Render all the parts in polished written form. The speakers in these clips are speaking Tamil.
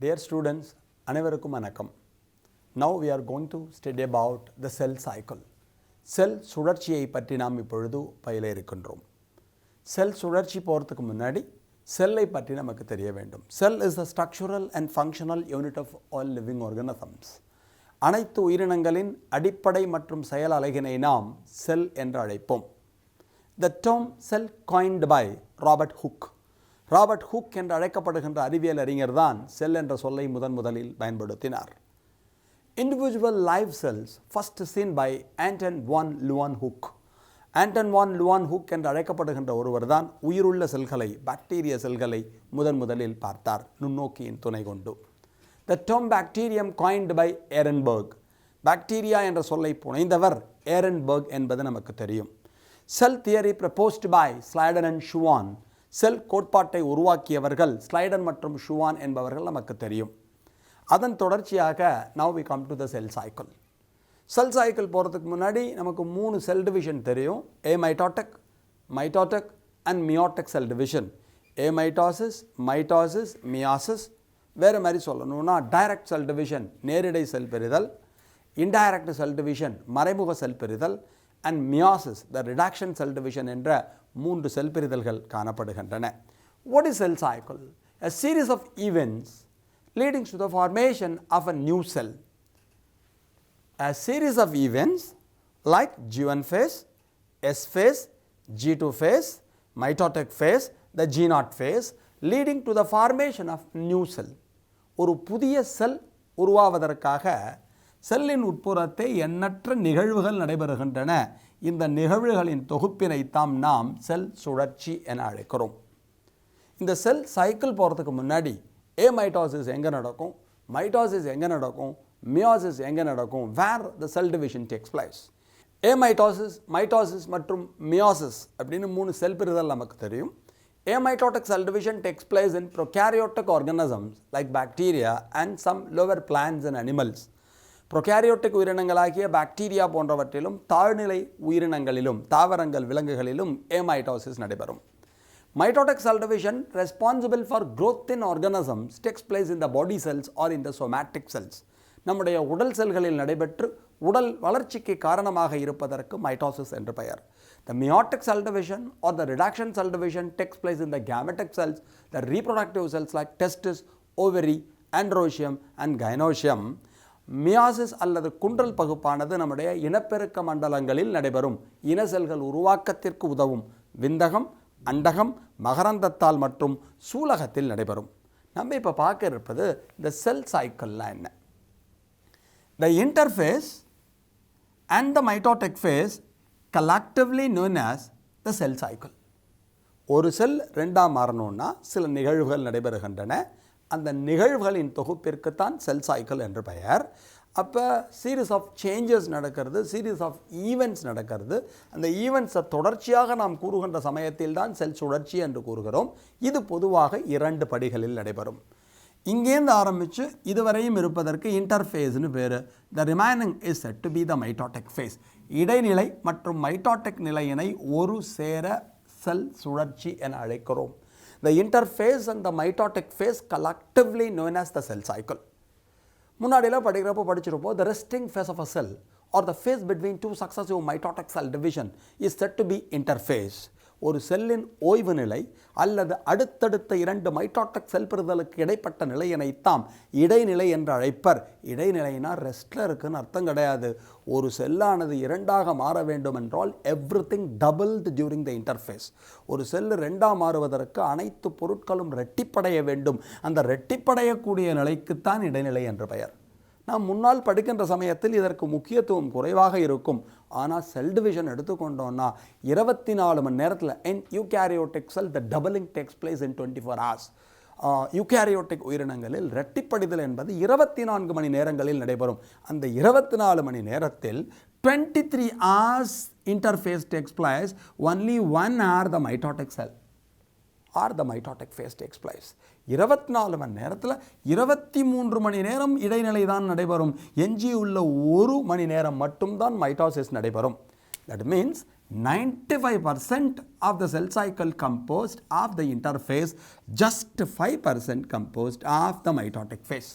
Dear students, அனைவருக்கும் வணக்கம். Now we are going to study about the cell cycle. செல் சுழற்சியை பற்றி நாம் இப்பொழுது பயில இருக்கின்றோம். செல் சுழற்சி போகிறதுக்கு முன்னாடி செல்லை பற்றி நமக்கு தெரிய வேண்டும். Cell is the structural and functional unit of all living organisms. அனைத்து உயிரினங்களின் அடிப்படை மற்றும் செயல் அலகினை நாம் செல் என்று அழைப்போம். The term cell coined by Robert Hooke. Robert Hooke என்று அழைக்கப்படுகின்ற அறிவியல் அறிஞர் தான் செல் என்ற சொல்லை முதலில் பயன்படுத்தினார். Individual live cells first seen by Anton von Leeuwenhoek. Anton வான் லுவான்ஹூக் என்று அழைக்கப்படுகின்ற ஒருவர் தான் உயிருள்ள செல்களை, பாக்டீரிய செல்களை முதலில் பார்த்தார் நுண்ணோக்கியின் துணை கொண்டு. The term bacterium coined by Ehrenberg. Bacteria என்ற சொல்லை புனைந்தவர் ஏரன்பர்க் என்பது நமக்கு தெரியும். Cell theory proposed by Sladen and Schwann. செல் கோட்பாட்டை உருவாக்கியவர்கள் ஸ்லைடன் மற்றும் ஷுவான் என்பவர்கள் நமக்கு தெரியும். அதன் தொடர்ச்சியாக now we come to the cell cycle. Cell cycle போகிறதுக்கு முன்னாடி நமக்கு 3 செல் டிவிஷன் தெரியும். Mitotic, mitotic and meiotic cell division. Mitosis, mitosis, meiosis. வேறு மாதிரி சொல்லணும்னா டைரக்ட் செல் டிவிஷன் நேரிடை செல் பெறுதல், இன்டைரக்ட் செல் டிவிஷன் மறைமுக செல் பெறுதல், and meiosis the reduction cell division என்ற 3 செல் பிரிதல்கள் காணப்படுகின்றன. What is cell cycle? A series of events leading to the formation of a new cell. A series of events like G1 phase, S phase, G2 phase, mitotic phase, the G0 phase leading to the formation of new cell. ஒரு புதிய செல் உருவாவதற்காக செல்லின் உட்புறத்தை எண்ணற்ற நிகழ்வுகள் நடைபெறுகின்றன. இந்த நிகழ்வுகளின் தொகுப்பினைத்தான் நாம் செல் சுழற்சி என அழைக்கிறோம். இந்த செல் சைக்கிள் போகிறதுக்கு முன்னாடி மைட்டோசிஸ் எங்கே நடக்கும், மைட்டோசிஸ் எங்கே நடக்கும், மியோசிஸ் எங்கே நடக்கும், where the cell division takes place. Mitosis, mitosis மற்றும் மியோசிஸ் அப்படின்னு 3 செல் பிரிதல் நமக்கு தெரியும். Amitotic cell division takes place in prokaryotic organisms like bacteria and some lower plants and animals. Prokaryotic உயிரினங்களாகிய பாக்டீரியா போன்றவற்றிலும் தாழ்நிலை உயிரினங்களிலும் தாவரங்கள் விலங்குகளிலும் ஏமைட்டோசிஸ் நடைபெறும். Mitotic cell division responsible for growth in organisms takes place in the body cells or in the somatic cells. நம்முடைய உடல் செல்களில் நடைபெற்று உடல் வளர்ச்சிக்கு காரணமாக இருப்பதற்கு மைட்டோசிஸ் என்று பெயர். The meiotic cell division or the reduction cell division takes place in the gametic cells, the reproductive cells like testis, ovary, androecium and gynoecium. Meiosis அல்லது குன்றல் பகுப்பானது நம்முடைய இனப்பெருக்க மண்டலங்களில் நடைபெறும் இன செல்கள் உருவாக்கத்திற்கு உதவும் விந்தகம், அண்டகம், மகரந்தத்தால் மற்றும் சூலகத்தில் நடைபெறும். நம்ம இப்போ பார்க்க இருப்பது இந்த செல் சைக்கிள்னா என்ன. The interphase and the mitotic phase collectively known as the cell cycle. ஒரு செல் ரெண்டாக மாறணும்னா சில நிகழ்வுகள் நடைபெறுகின்றன. அந்த நிகழ்வுகளின் தொகுப்பிற்குத்தான் செல் சைக்கிள் என்று பெயர். அப்போ சீரீஸ் ஆஃப் சேஞ்சஸ் நடக்கிறது, சீரீஸ் ஆஃப் ஈவெண்ட்ஸ் நடக்கிறது. அந்த ஈவெண்ட்ஸை தொடர்ச்சியாக நாம் கூறுகின்ற சமயத்தில் தான் செல் சுழற்சி என்று கூறுகிறோம். இது பொதுவாக 2 படிகளில் நடைபெறும். இங்கேருந்து ஆரம்பித்து இதுவரையும் இருப்பதற்கு இன்டர்ஃபேஸ்னு பேர். The remaining is set to be the mitotic phase. இடைநிலை மற்றும் மைட்டோட்டிக் நிலையினை ஒரு சேர செல் சுழற்சி என அழைக்கிறோம். The interphase and the mitotic phase collectively known as the cell cycle. முன்னாடிலாம் படிச்சிருப்போம் the resting phase of a cell or the phase between 2 successive mitotic cell division is said to be interphase. ஒரு செல்லின் ஓய்வு நிலை அல்லது அடுத்தடுத்த 2 மைட்டோட்டிக் செல் பெறுதலுக்கு இடைப்பட்ட நிலையினைத்தாம் இடைநிலை என்று அழைப்பர். இடைநிலைனா ரெஸ்ட்டில் இருக்குன்னு அர்த்தம் கிடையாது. ஒரு செல்லானது 2ஆக மாற வேண்டும் என்றால் everything doubled during the interface. ஒரு செல்லு 2ஆக மாறுவதற்கு அனைத்து பொருட்களும் ரெட்டிப்படைய வேண்டும். அந்த ரெட்டிப்படையக்கூடிய நிலைக்குத்தான் இடைநிலை என்று பெயர். நாம் முன்னால் படிக்கின்ற சமயத்தில் இதற்கு முக்கியத்துவம் குறைவாக இருக்கும். ஆனால் செல் டிவிஷன் எடுத்துக்கொண்டோன்னா 24 மணி நேரத்தில் in eukaryotic cell the doubling takes place in 24 hours. Eukaryotic உயிரினங்களில் இரட்டிப்படிதல் என்பது 24 மணி நேரங்களில் நடைபெறும். அந்த 24 மணி நேரத்தில் 23 hours interphase takes place, only 1 hour the mitotic cell or the mitotic phase takes place. 24 மணி நேரத்தில் 23 மணி நேரம் இடைநிலை தான் நடைபெறும். எஞ்சியுள்ள 1 மணி நேரம் மட்டும்தான் மைட்டோசிஸ் நடைபெறும். That means 95% of the cell cycle composed of the interphase, just 5% composed of the mitotic phase.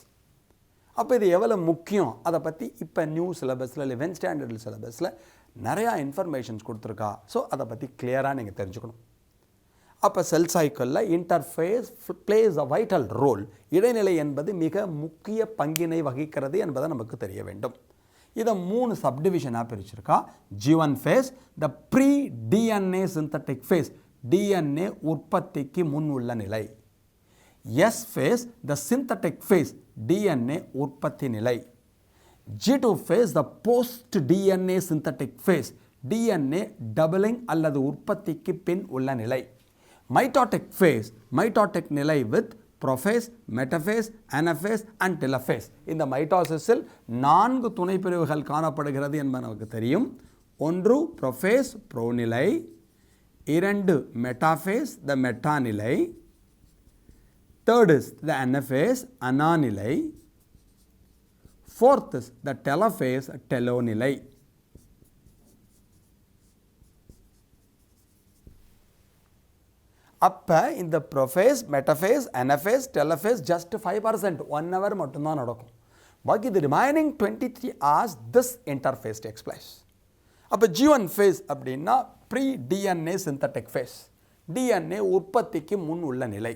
அப்போ இது எவ்வளோ முக்கியம் அதை பற்றி இப்போ நியூ சிலபஸில் 11th ஸ்டாண்டர்ட் சிலபஸில் நிறையா இன்ஃபர்மேஷன்ஸ் கொடுத்துருக்கா. ஸோ அதை பற்றி கிளியராக நீங்கள் தெரிஞ்சுக்கணும். அப்போ செல் சைக்கிளில் interface plays a vital role. இடைநிலை என்பது மிக முக்கிய பங்கினை வகிக்கிறது என்பதை நமக்கு தெரிய வேண்டும். இதை 3 சப்டிவிஷனாக பிரிச்சிருக்கா. G1 phase, the pre-DNA synthetic phase, DNA உற்பத்திக்கு முன் உள்ள நிலை. S phase, the synthetic phase, DNA உற்பத்தி நிலை. G2 phase, the post-DNA synthetic phase, DNA doubling அல்லது உற்பத்திக்கு பின் உள்ள நிலை. Mitotic phase, mitotic நிலை with prophase, metaphase, anaphase and telophase. இந்த மைட்டோசிஸில் 4 துணைப்பிரிவுகள் காணப்படுகிறது என்பது நமக்கு தெரியும். 1 prophase, புரோநிலை. 2 metaphase, the மெட்டா நிலை. 3rd is the anaphase, அனா நிலை. 4th is the telophase, TELO நிலை. அப்போ இந்த prophase, metaphase, anaphase, டெலஃபேஸ் just 5%, 1 hour மட்டும்தான் நடக்கும். பாக்கி the remaining 23 hours this interface takes place. அப்போ G1 phase அப்படின்னா pre DNA synthetic phase, DNA உற்பத்திக்கு முன் உள்ள நிலை.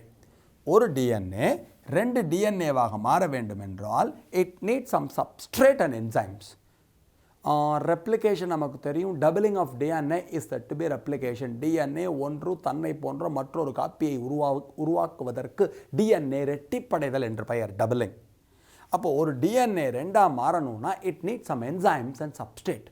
ஒரு டிஎன்ஏ 2 டிஎன்ஏவாக மாற வேண்டும் என்றால் it need some substrate and enzymes. Replication நமக்கு தெரியும். Doubling of DNA is that to be replication. DNA ஒன்று தன்னை போன்ற மற்றொரு காப்பியை உருவாக்குவதற்கு டிஎன்ஏ ரெட்டிப்படைதல் என்று பெயர், டபுளிங். அப்போ ஒரு டிஎன்ஏ 2ஆக மாறணும்னா it need some enzymes and substrate.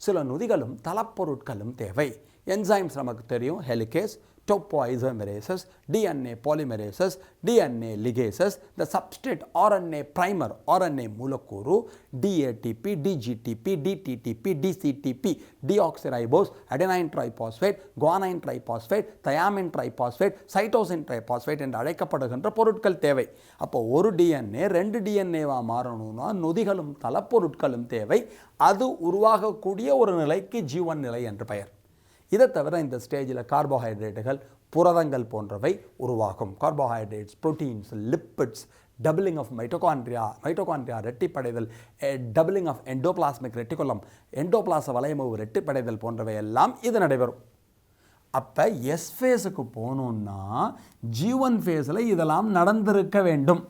சில நொதிகளும் தளப்பொருட்களும் தேவை. என்சைம்ஸ் நமக்கு தெரியும். Helicase, topoisomerases, DNA polymerases, DNA ligases, the substrate RNA primer, RNA மூலக்கூறு, DATP, DGTP, DTTP, DCTP, deoxyribose, adenine triphosphate, guanine triphosphate, thiamine triphosphate, cytosine triphosphate என்று அழைக்கப்படுகின்ற பொருட்கள் தேவை. அப்போ ஒரு DNA 2 DNAவா மாறணும்னா நொதிகளும் தளப்பொருட்களும் தேவை. அது உருவாகக்கூடிய ஒரு நிலைக்கு G1 நிலை என்று பெயர். இதை தவிர இந்த ஸ்டேஜில் கார்போஹைட்ரேட்டுகள், புரதங்கள் போன்றவை உருவாகும். Carbohydrates, proteins, lipids, doubling of mitochondria ரெட்டிப்படைதல், டபுளிங் ஆஃப் எண்டோபிளாஸ்மிக் ரெட்டிகுலம், எண்டோபிளாச வலையமைவு ரெட்டிப்படைதல் போன்றவை எல்லாம் இது நடைபெறும். அப்போ எஸ் ஃபேஸுக்கு போகணுன்னா G1 ஃபேஸில் இதெல்லாம் நடந்திருக்க வேண்டும்.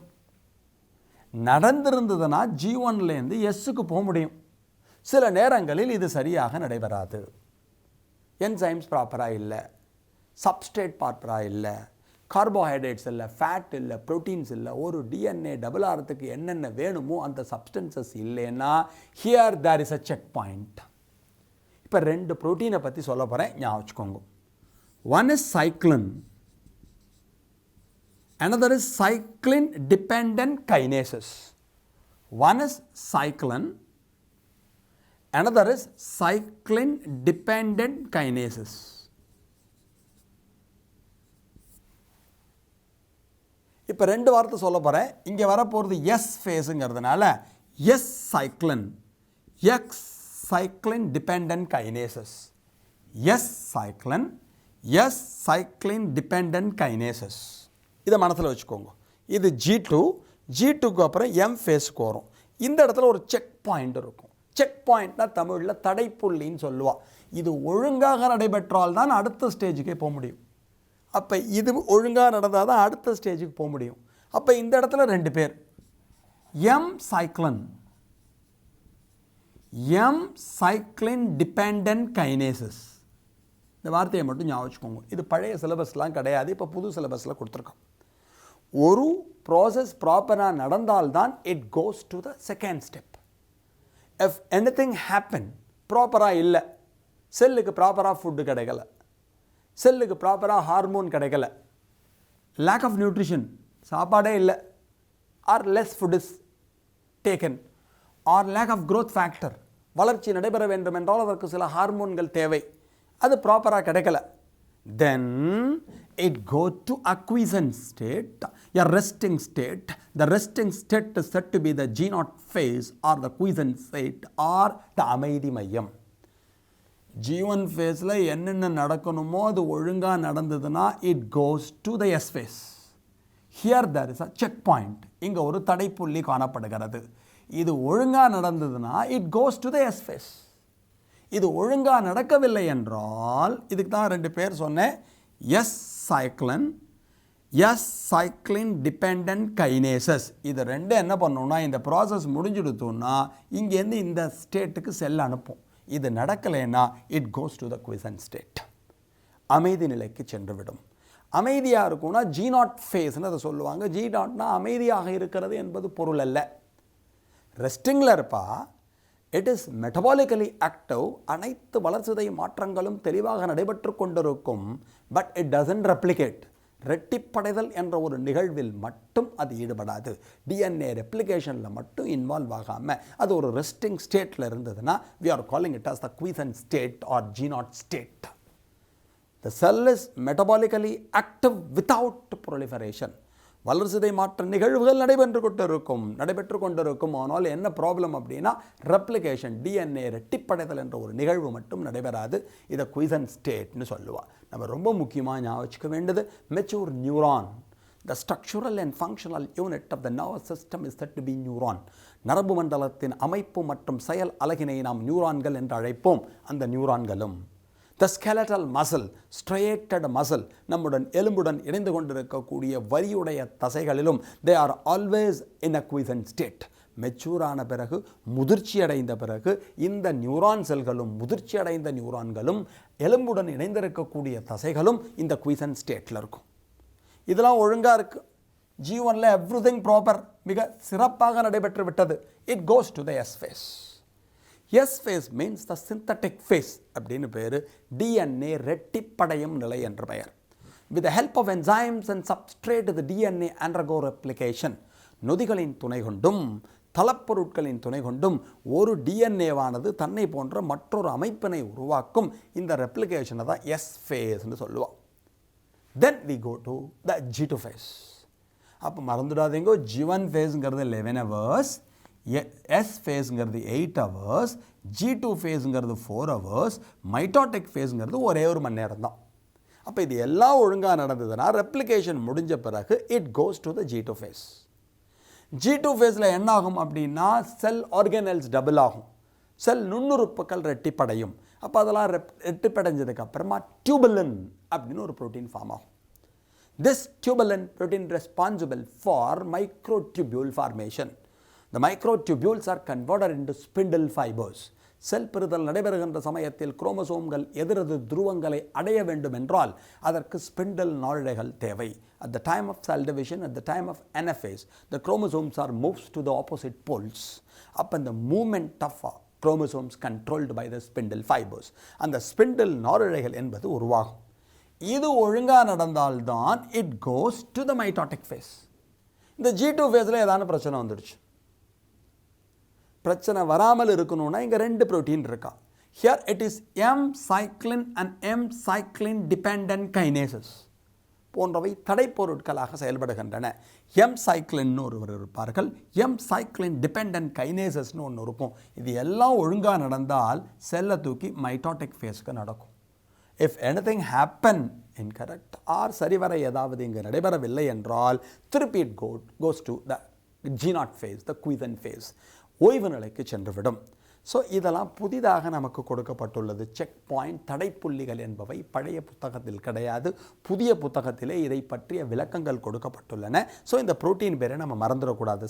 நடந்திருந்ததுன்னா G1லேருந்து எஸ்ஸுக்கு போக முடியும். சில நேரங்களில் இது சரியாக நடைபெறாது. என்சைம்ஸ் ப்ராப்பராக இல்லை, சப்ஸ்ட்ரேட் ப்ராப்பராக இல்லை, கார்போஹைட்ரேட்ஸ் இல்லை, ஃபேட் இல்லை, ப்ரோட்டீன்ஸ் இல்லை. ஒரு டிஎன்ஏ டபுள் ஆகிறதுக்கு என்னென்ன வேணுமோ அந்த சப்ஸ்டன்சஸ் இல்லைன்னா here there is a check point. இப்போ 2 ப்ரோட்டீனை பற்றி சொல்ல போகிறேன், ஞாபகம் வச்சுக்கோங்க. One is cyclin, another is cyclin dependent kinases. One is cyclin, another is cyclin dependent kinases. இப்போ 2 வார்த்தை சொல்ல போகிறேன். இங்கே வரப்போகிறது எஸ் ஃபேஸுங்கிறதுனால S cyclin, X cyclin dependent kinases. S cyclin, S cyclin dependent kinases. இதை மனசில் வச்சுக்கோங்க. இது G2, G2க்கு அப்புறம் எம் ஃபேஸுக்கு வரும். இந்த இடத்துல ஒரு செக் பாயிண்ட் இருக்கும். செக் பாயிண்ட்னா தமிழில் தடைப்புள்ளின்னு சொல்லுவா. இது ஒழுங்காக நடைபெற்றால் தான் அடுத்த ஸ்டேஜுக்கே போக முடியும். அப்போ இது ஒழுங்காக நடந்தால் தான் அடுத்த ஸ்டேஜுக்கு போக முடியும். அப்போ இந்த இடத்துல 2 பேர், எம் சைக்ளின், எம் சைக்ளின் டிபெண்டன்ட் கைனேசஸ். இந்த வார்த்தையை மட்டும் ஞாபகம் வச்சுக்கோங்க. இது பழைய சிலபஸ்லாம் கிடையாது, இப்போ புது சிலபஸில் கொடுத்துருக்கோம். ஒரு ப்ராசஸ் ப்ராப்பராக நடந்தால்தான் it goes to the second step. If anything happen, ப்ராப்பராக இல்லை, செல்லுக்கு ப்ராப்பராக ஃபுட்டு கிடைக்கல, செல்லுக்கு ப்ராப்பராக ஹார்மோன் கிடைக்கல, லேக் ஆஃப் நியூட்ரிஷன், சாப்பாடே இல்லை, or less food is taken, or lack of growth factor, வளர்ச்சி நடைபெற வேண்டும் என்றால் அதற்கு சில ஹார்மோன்கள் தேவை, அது ப்ராப்பராக கிடைக்கல, then it go to acquiescent state, a resting state. The resting state is said to be the G0 phase or the quiescent state or the அமைதி மையம். G1 ஃபேஸில் என்னென்ன நடக்கணுமோ அது ஒழுங்காக நடந்ததுன்னா it goes to the S phase. Here there is a check point. இங்கே ஒரு தடைப்புள்ளி காணப்படுகிறது. இது ஒழுங்காக நடந்ததுன்னா it goes to the S phase. இது ஒழுங்காக நடக்கவில்லை என்றால் இதுக்கு தான் 2 பேர் சொன்னேன். S cyclin dependent kinases. இது 2 என்ன பண்ணணும்னா இந்த ப்ராசஸ் முடிஞ்சுடுத்தோம்னா இங்கேருந்து இந்த ஸ்டேட்டுக்கு செல் அனுப்பும். இது நடக்கலைன்னா it goes to the quiescent state. அமைதி நிலைக்கு சென்றுவிடும். அமைதியாக இருக்கும்னா G0 ஃபேஸ்ன்னு அதை சொல்லுவாங்க. G0னா அமைதியாக இருக்கிறது என்பது பொருள் அல்ல. ரெஸ்டிங்கில் இருப்பா. It is metabolically active. அனைத்து வளர்சிதை மாற்றங்களும் தெளிவாக நடைபெற்று கொண்டிருக்கும். But it doesn't replicate. ரெட்டிப்படைதல் என்ற ஒரு நிகழ்வில் மட்டும் அது ஈடுபடாது. டிஎன்ஏ ரெப்ளிகேஷனில் மட்டும் இன்வால்வ் ஆகாமல் அது ஒரு ரெஸ்டிங் ஸ்டேட்டில் இருந்ததுன்னா we are calling it as the quiescent state or G0 state. The cell is metabolically active without proliferation. வளர்சிதை மாற்ற நிகழ்வுகள் நடைபெற்று கொண்டிருக்கும். ஆனால் என்ன ப்ராப்ளம் அப்படின்னா ரெப்ளிகேஷன், டிஎன்ஏ ரெட்டிப்படைதல் என்ற ஒரு நிகழ்வு மட்டும் நடைபெறாது. இதை குயிசன்ட் ஸ்டேட்னு சொல்லுவாள். நம்ம ரொம்ப முக்கியமாக ஞாபகம் வச்சுக்க வேண்டியது mature neuron. The structural and functional unit of the nervous system is said to be neuron. நரம்பு மண்டலத்தின் அமைப்பு மற்றும் செயல் அலகினை நாம் நியூரான்கள் என்று அழைப்போம். அந்த நியூரான்களும் the skeletal muscle, striated muscle, நம்முடன் எலும்புடன் இணைந்து கொண்டிருக்கக்கூடிய வரியுடைய தசைகளிலும் they are always in a quiescent state. மெச்சூரான பிறகு, முதிர்ச்சி அடைந்த பிறகு இந்த நியூரான் செல்களும் முதிர்ச்சி அடைந்த நியூரான்களும் எலும்புடன் இணைந்திருக்கக்கூடிய தசைகளும் இந்த குயிசன்ட் ஸ்டேட்டில் இருக்கும். இதெல்லாம் ஒழுங்காக இருக்குது. G1ல எவ்ரிதிங் ப்ராப்பர், மிக சிறப்பாக நடைபெற்று விட்டது. It goes to the S phase. S phase means the synthetic phase அப்படின்னு பேர். டிஎன்ஏ ரெட்டிப்படையும் நிலை என்று பெயர். With the help of enzymes and substrate the DNA undergo replication. நொதிகளின் துணை கொண்டும் தளப்பொருட்களின் துணை கொண்டும் ஒரு டிஎன்ஏவானது தன்னை போன்ற மற்றொரு அமைப்பினை உருவாக்கும். இந்த ரெப்ளிகேஷனை தான் எஸ் ஃபேஸ்ன்னு சொல்லுவோம். Then we go to the G2 phase. அப்போ மறந்துடாதீங்க, G1 ஃபேஸுங்கிறது 11 hours, எஸ் ஃபேஸுங்கிறது 8 hours, G2 ஃபேஸுங்கிறது 4 hours, மைட்டாட்டிக் ஃபேஸுங்கிறது ஒரே 1 மணி நேரம் தான். அப்போ இது எல்லாம் ஒழுங்காக நடந்ததுன்னா ரெப்ளிகேஷன் முடிஞ்ச பிறகு it goes to the G2 phase. G2 ஃபேஸில் என்ன ஆகும் அப்படின்னா செல் ஆர்கனல்ஸ் டபுள் ஆகும். செல் நுண்ணுறுப்புகள் ரெட்டிப்படையும். அப்போ அதெல்லாம் ரெட்டிப்படைஞ்சதுக்கு அப்புறமா டியூபுலின் அப்படின்னு ஒரு ப்ரோட்டீன் ஃபார்ம் ஆகும். This tubulin protein responsible for microtubule formation. The microtubules are converted into spindle fibers. செல் பிரிதல் நடைபெறுகின்ற சமயத்தில் குரோமோசோம்கள் எதிரது துருவங்களை அடைய வேண்டும் என்றால் அதற்கு ஸ்பிண்டில் நாளிழைகள் தேவை. At the time of cell division, at the time of anaphase, the chromosomes are moved to the opposite poles. அப்போ இந்த moment of chromosomes controlled by the spindle fibers. அந்த ஸ்பிண்டில் நாளிழைகள் என்பது உருவாகும். இது ஒழுங்காக நடந்தால்தான் it goes to the mitotic phase. இந்த G2 ஃபேஸில் ஏதான பிரச்சனை வந்துடுச்சு. பிரச்சனை வராமல் இருக்கணும்னா இங்கே 2 புரோட்டீன் இருக்கா. Here it is M cyclin and M cyclin dependent kinases போன்றவை தடைப்பொருட்களாக செயல்படுகின்றன. எம் சைக்ளின்னு ஒருவர் இருப்பார்கள், எம் சைக்ளின் டிபெண்டன்ட் கைனேசஸ்னு ஒன்று இருக்கும். இது எல்லாம் ஒழுங்காக நடந்தால் செல்லை தூக்கி மைட்டாட்டிக் ஃபேஸ்க்கு நடக்கும். If anything happen incorrect or சரிவர ஏதாவது இங்கு நடைபெறவில்லை என்றால் திருப்பி it goes to the G0 phase, the quiescent phase, ஓய்வு நிலைக்கு சென்றுவிடும். ஸோ இதெல்லாம் புதிதாக நமக்கு கொடுக்கப்பட்டுள்ளது. செக் பாயிண்ட், தடைப்புள்ளிகள் என்பவை பழைய புத்தகத்தில் கிடையாது. புதிய புத்தகத்திலே இதை பற்றிய விளக்கங்கள் கொடுக்கப்பட்டுள்ளன. ஸோ இந்த புரோட்டீன் பேரை நம்ம மறந்துடக்கூடாது.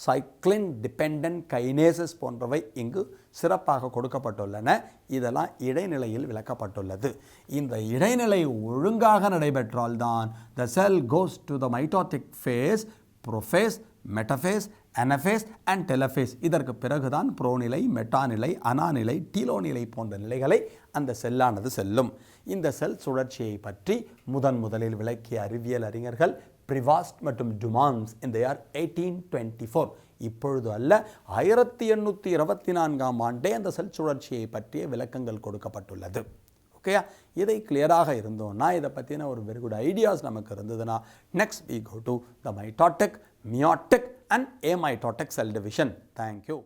சைக்ளின் டிபெண்டன்ட் கைனேசஸ் போன்றவை இங்கு சிறப்பாக கொடுக்கப்பட்டுள்ளன. இதெல்லாம் இடைநிலையில் விளக்கப்பட்டுள்ளது. இந்த இடைநிலை ஒழுங்காக நடைபெற்றால்தான் the cell goes to the mitotic phase, prophase, metaphase, anaphase and telophase. இதற்கு பிறகுதான் ப்ரோநிலை, மெட்டாநிலை, அனாநிலை, டீலோநிலை போன்ற நிலைகளை அந்த செல்லானது செல்லும். இந்த செல் சுழற்சியை பற்றி முதலில் விளக்கிய அறிவியல் அறிஞர்கள் பிரிவாஸ்ட் மற்றும் டுமான்ஸ் இந்த இயர் 1824. இப்பொழுது அல்ல, 1824ஆம் ஆண்டே அந்த செல் சுழற்சியை பற்றிய விளக்கங்கள் கொடுக்கப்பட்டுள்ளது. ஓகேயா? இதை கிளியராக இருந்தோம்னா, இதை பற்றின ஒரு வெரி குட் ஐடியாஸ் நமக்கு இருந்ததுன்னா, next we go to the mitotic, meiotic and amitotic cell division. Thank you.